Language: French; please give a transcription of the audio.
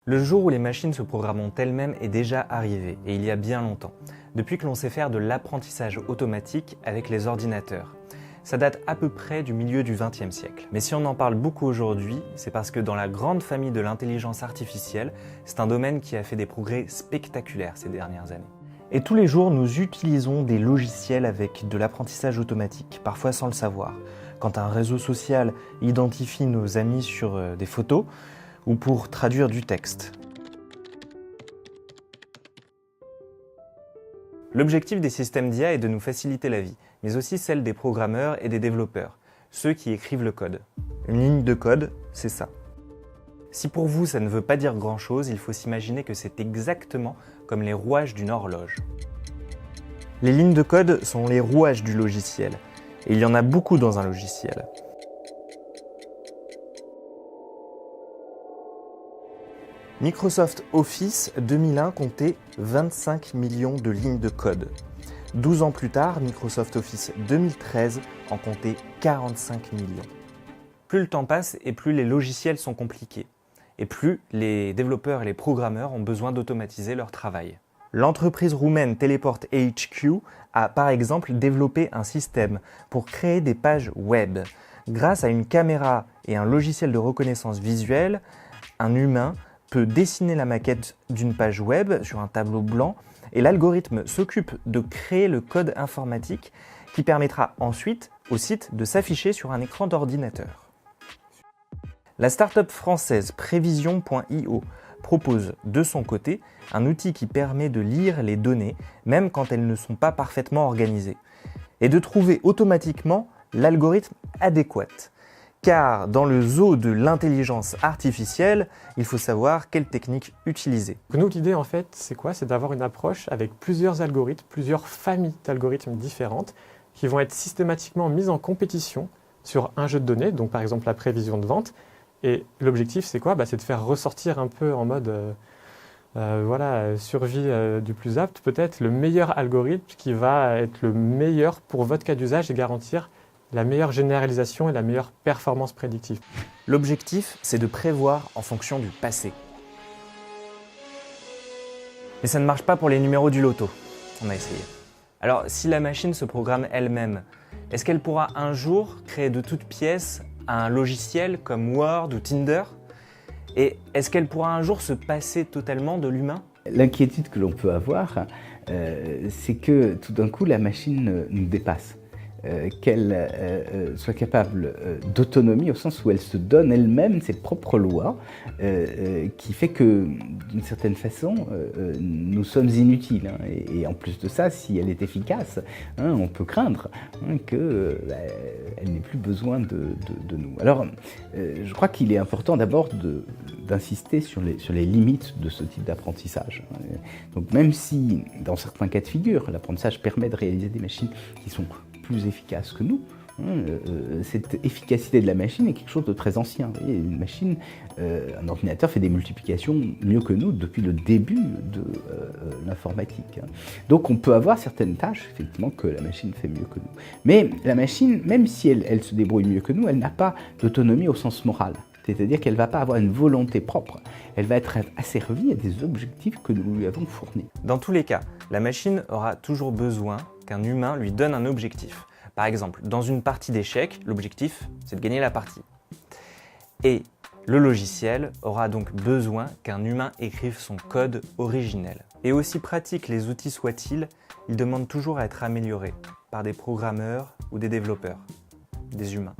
Le jour où les machines se programmeront elles-mêmes est déjà arrivé, et il y a bien longtemps, depuis que l'on sait faire de l'apprentissage automatique avec les ordinateurs. Ça date à peu près du milieu du XXe siècle. Mais si on en parle beaucoup aujourd'hui, c'est parce que dans la grande famille de l'intelligence artificielle, c'est un domaine qui a fait des progrès spectaculaires ces dernières années. Et tous les jours, nous utilisons des logiciels avec de l'apprentissage automatique, parfois sans le savoir. Quand un réseau social identifie nos amis sur des photos, ou pour traduire du texte. L'objectif des systèmes d'IA est de nous faciliter la vie, mais aussi celle des programmeurs et des développeurs, ceux qui écrivent le code. Une ligne de code, c'est ça. Si pour vous ça ne veut pas dire grand-chose, il faut s'imaginer que c'est exactement comme les rouages d'une horloge. Les lignes de code sont les rouages du logiciel, et il y en a beaucoup dans un logiciel. Microsoft Office 2001 comptait 25 millions de lignes de code. 12 ans plus tard, Microsoft Office 2013 en comptait 45 millions. Plus le temps passe et plus les logiciels sont compliqués. Et plus les développeurs et les programmeurs ont besoin d'automatiser leur travail. L'entreprise roumaine Teleport HQ a par exemple développé un système pour créer des pages web. Grâce à une caméra et un logiciel de reconnaissance visuelle, un humain peut dessiner la maquette d'une page web sur un tableau blanc et l'algorithme s'occupe de créer le code informatique qui permettra ensuite au site de s'afficher sur un écran d'ordinateur. La start-up française Prévision.io propose de son côté un outil qui permet de lire les données même quand elles ne sont pas parfaitement organisées et de trouver automatiquement l'algorithme adéquat. Car dans le zoo de l'intelligence artificielle, il faut savoir quelle technique utiliser. Nous, l'idée en fait, c'est quoi? C'est d'avoir une approche avec plusieurs algorithmes, plusieurs familles d'algorithmes différentes qui vont être systématiquement mises en compétition sur un jeu de données, donc par exemple la prévision de vente. Et l'objectif, c'est quoi? C'est de faire ressortir un peu en mode survie du plus apte, peut-être le meilleur algorithme qui va être le meilleur pour votre cas d'usage et garantir la meilleure généralisation et la meilleure performance prédictive. L'objectif, c'est de prévoir en fonction du passé. Mais ça ne marche pas pour les numéros du loto. On a essayé. Alors, si la machine se programme elle-même, est-ce qu'elle pourra un jour créer de toutes pièces un logiciel comme Word ou Tinder? Et est-ce qu'elle pourra un jour se passer totalement de l'humain? L'inquiétude que l'on peut avoir, c'est que tout d'un coup, la machine nous dépasse. Qu'elle soit capable d'autonomie au sens où elle se donne elle-même ses propres lois, qui fait que d'une certaine façon nous sommes inutiles. Et en plus de ça, si elle est efficace, on peut craindre qu'elle n'ait plus besoin de nous. Alors je crois qu'il est important d'abord d'insister sur les limites de ce type d'apprentissage. Donc même si dans certains cas de figure, l'apprentissage permet de réaliser des machines qui sont plus efficace que nous. Cette efficacité de la machine est quelque chose de très ancien. Vous voyez, une machine, un ordinateur fait des multiplications mieux que nous depuis le début de l'informatique. Donc on peut avoir certaines tâches, effectivement, que la machine fait mieux que nous. Mais la machine, même si elle se débrouille mieux que nous, elle n'a pas d'autonomie au sens moral. C'est-à-dire qu'elle ne va pas avoir une volonté propre. Elle va être asservie à des objectifs que nous lui avons fournis. Dans tous les cas, la machine aura toujours besoin qu'un humain lui donne un objectif. Par exemple, dans une partie d'échecs, l'objectif, c'est de gagner la partie. Et le logiciel aura donc besoin qu'un humain écrive son code originel. Et aussi pratiques les outils soient-ils, ils demandent toujours à être améliorés par des programmeurs ou des développeurs, des humains.